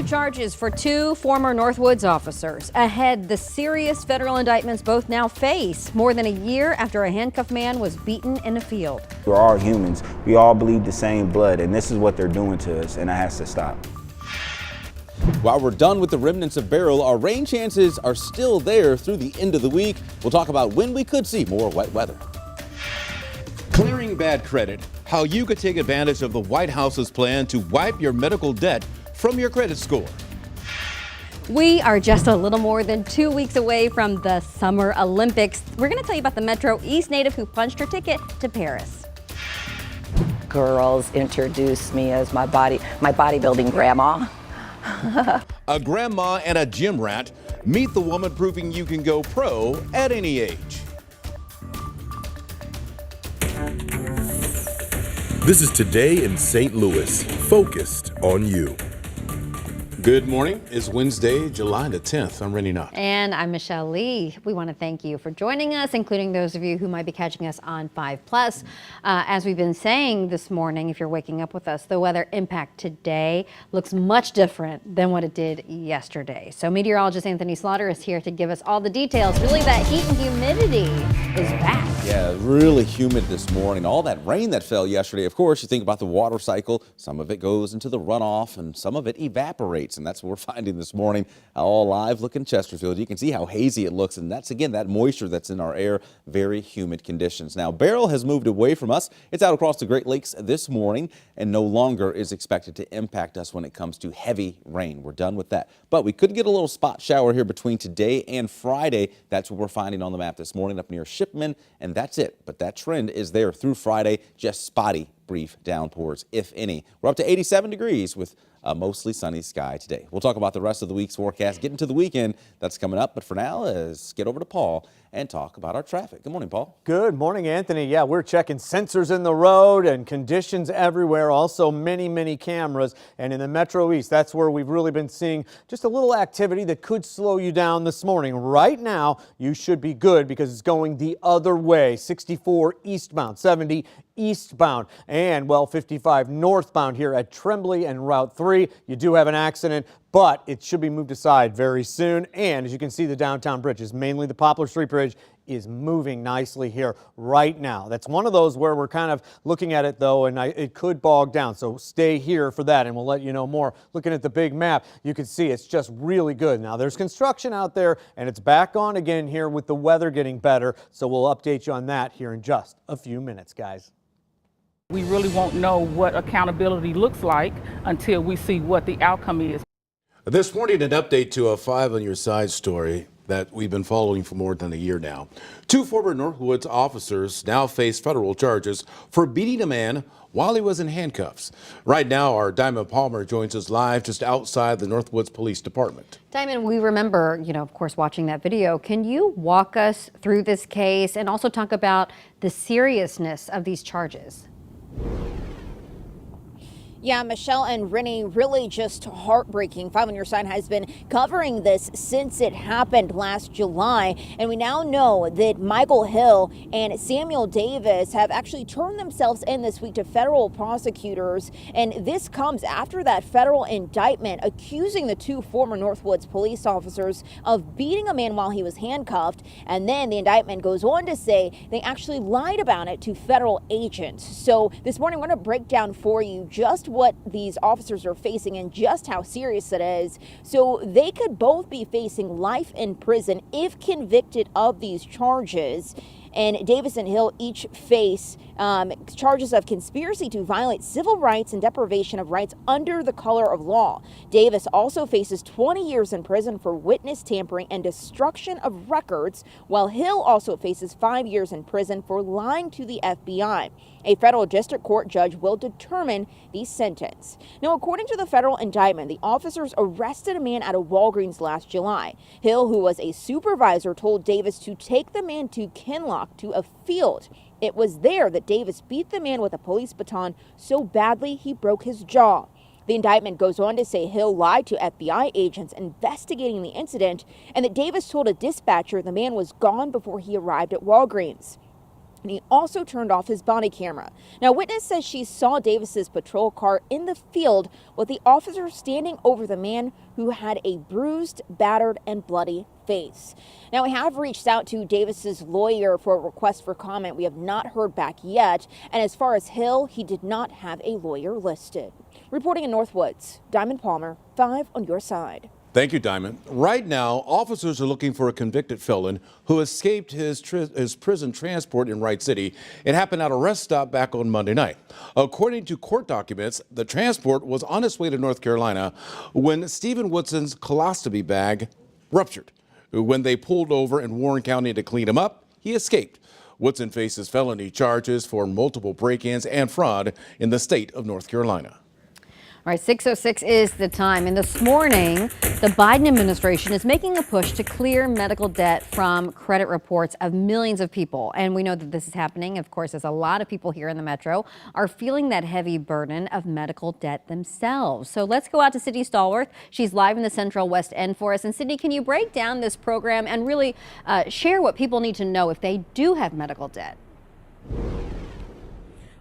charges for two former Northwoods officers. Ahead, the serious federal indictments both now face more than a year after a handcuffed man was beaten in a field. We're all humans. We all bleed the same blood, and this is what they're doing to us, and that has to stop. While we're done with the remnants of Beryl, our rain chances are still there through the end of the week. We'll talk about when we could see more wet weather. Clearing bad credit, how you could take advantage of the White House's plan to wipe your medical debt from your credit score. We are just a little more than 2 weeks away from the Summer Olympics. We're going to tell you about the Metro East native who punched her ticket to Paris. Girls introduced me as my bodybuilding grandma. A grandma and a gym rat. Meet the woman proving you can go pro at any age. This is Today in St. Louis, focused on you. Good morning. It's Wednesday, July the 10th. I'm Rennie Knott. And I'm Michelle Lee. We want to thank you for joining us, including those of you who might be catching us on 5+. As we've been saying this morning, if you're waking up with us, the weather impact today looks much different than what it did yesterday. So meteorologist Anthony Slaughter is here to give us all the details. Really, that heat and humidity is back. Yeah, really humid this morning. All that rain that fell yesterday, of course, you think about the water cycle. Some of it goes into the runoff and some of it evaporates. And that's what we're finding this morning. All live look in Chesterfield. You can see how hazy it looks. And that's, again, that moisture that's in our air. Very humid conditions. Now, Beryl has moved away from us. It's out across the Great Lakes this morning and no longer is expected to impact us when it comes to heavy rain. We're done with that. But we could get a little spot shower here between today and Friday. That's what we're finding on the map this morning up near Shipman. And that's it. But that trend is there through Friday. Just spotty, brief downpours, if any. We're up to 87 degrees with a mostly sunny sky today. We'll talk about the rest of the week's forecast, get into the weekend that's coming up. But for now, let's get over to Paul and talk about our traffic. Good morning, Paul. Good morning, Anthony. Yeah, we're checking sensors in the road and conditions everywhere. Also many cameras. And in the Metro East, that's where we've really been seeing just a little activity that could slow you down this morning. Right now, you should be good because it's going the other way. 64 eastbound, 70 eastbound, and well, 55 northbound here at Tremblay and Route 3. You do have an accident, but it should be moved aside very soon. And as you can see, the downtown bridges, mainly the Poplar Street Bridge, is moving nicely here right now. That's one of those where we're kind of looking at it though, and it could bog down. So stay here for that and we'll let you know more. Looking at the big map, you can see it's just really good. Now there's construction out there and it's back on again here with the weather getting better. So we'll update you on that here in just a few minutes, guys. We really won't know what accountability looks like until we see what the outcome is. This morning, an update to a 5 on your side story that we've been following for more than a year now. Two former Northwoods officers now face federal charges for beating a man while he was in handcuffs. Right now, our Diamond Palmer joins us live just outside the Northwoods Police Department. Diamond, we remember, of course, watching that video. Can you walk us through this case and also talk about the seriousness of these charges? Yeah, Michelle and Rennie, really just heartbreaking. 5 on Your Side has been covering this since it happened last July. And we now know that Michael Hill and Samuel Davis have actually turned themselves in this week to federal prosecutors. And this comes after that federal indictment accusing the two former Northwoods police officers of beating a man while he was handcuffed. And then the indictment goes on to say they actually lied about it to federal agents. So this morning, we're going to break down for you just what these officers are facing and just how serious it is. So they could both be facing life in prison if convicted of these charges. And Davis and Hill each face charges of conspiracy to violate civil rights and deprivation of rights under the color of law. Davis also faces 20 years in prison for witness tampering and destruction of records, while Hill also faces 5 years in prison for lying to the FBI. A federal district court judge will determine the sentence. Now, according to the federal indictment, the officers arrested a man at a Walgreens last July. Hill, who was a supervisor, told Davis to take the man to Kinloch to a field. It was there that Davis beat the man with a police baton so badly he broke his jaw. The indictment goes on to say Hill lied to FBI agents investigating the incident and that Davis told a dispatcher the man was gone before he arrived at Walgreens. and he also turned off his body camera. Now, witness says she saw Davis's patrol car in the field with the officer standing over the man who had a bruised, battered, and bloody face. Now, we have reached out to Davis's lawyer for a request for comment. We have not heard back yet. And as far as Hill, he did not have a lawyer listed. Reporting in Northwoods, Diamond Palmer, 5 on your side. Thank you, Diamond. Right now, officers are looking for a convicted felon who escaped his prison transport in Wright City. It happened at a rest stop back on Monday night. According to court documents, the transport was on its way to North Carolina when Stephen Woodson's colostomy bag ruptured. When they pulled over in Warren County to clean him up, he escaped. Woodson faces felony charges for multiple break-ins and fraud in the state of North Carolina. All right, 6:06 is the time. And this morning, the Biden administration is making a push to clear medical debt from credit reports of millions of people. And we know that this is happening, of course, as a lot of people here in the metro are feeling that heavy burden of medical debt themselves. So let's go out to Sydney Stallworth. She's live in the Central West End for us. And Sydney, can you break down this program and really share what people need to know if they do have medical debt?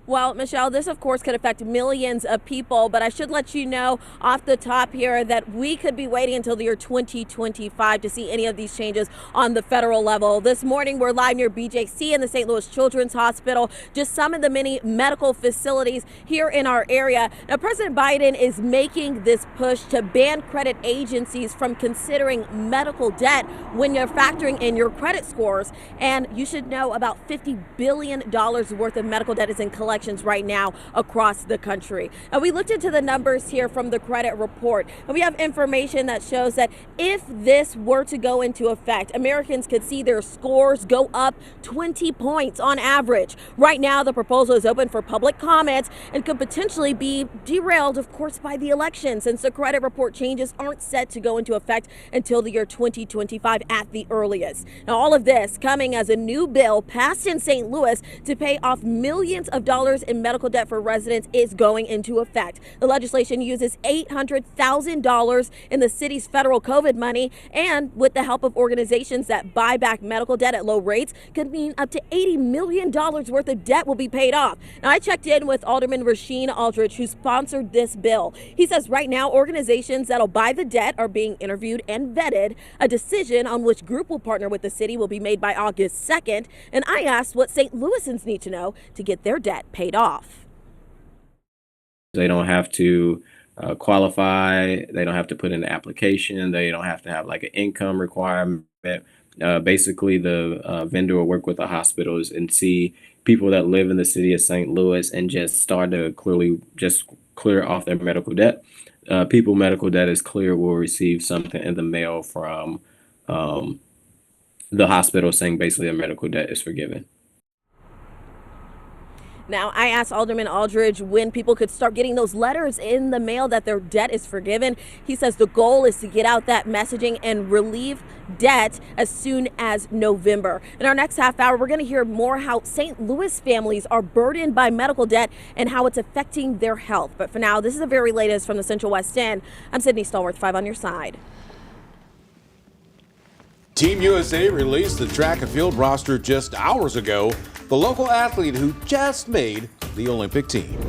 Well, Michelle, this of course could affect millions of people, but I should let you know off the top here that we could be waiting until the year 2025 to see any of these changes on the federal level. This morning, we're live near BJC in the St. Louis Children's Hospital, just some of the many medical facilities here in our area. Now, President Biden is making this push to ban credit agencies from considering medical debt when you're factoring in your credit scores. And you should know about $50 billion worth of medical debt is in collection right now across the country. And we looked into the numbers here from the credit report, and we have information that shows that if this were to go into effect, Americans could see their scores go up 20 points on average. Right now, the proposal is open for public comment and could potentially be derailed, of course, by the election, since the credit report changes aren't set to go into effect until the year 2025 at the earliest. Now, all of this coming as a new bill passed in St. Louis to pay off millions of dollars in medical debt for residents is going into effect. The legislation uses $800,000 in the city's federal COVID money, and with the help of organizations that buy back medical debt at low rates, could mean up to $80 million worth of debt will be paid off. Now, I checked in with Alderman Rasheed Aldridge, who sponsored this bill. He says right now organizations that'll buy the debt are being interviewed and vetted. A decision on which group will partner with the city will be made by August 2nd. And I asked what St. Louisans need to know to get their debt paid off. They don't have to qualify. They don't have to put in an application. They don't have to have like an income requirement. Basically, the vendor will work with the hospitals and see people that live in the city of St. Louis and just start to clear off their medical debt. People medical debt is clear will receive something in the mail from the hospital saying basically their medical debt is forgiven. Now, I asked Alderman Aldridge when people could start getting those letters in the mail that their debt is forgiven. He says the goal is to get out that messaging and relieve debt as soon as November. In our next half hour, we're going to hear more how St. Louis families are burdened by medical debt and how it's affecting their health. But for now, this is the very latest from the Central West End. I'm Sydney Stallworth, 5 on your side. Team USA released the track and field roster just hours ago. The local athlete who just made the Olympic team.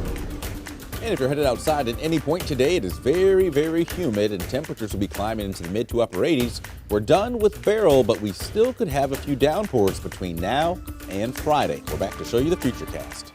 And if you're headed outside at any point today, it is very, very humid and temperatures will be climbing into the mid to upper 80s. We're done with Beryl, but we still could have a few downpours between now and Friday. We're back to show you the futurecast.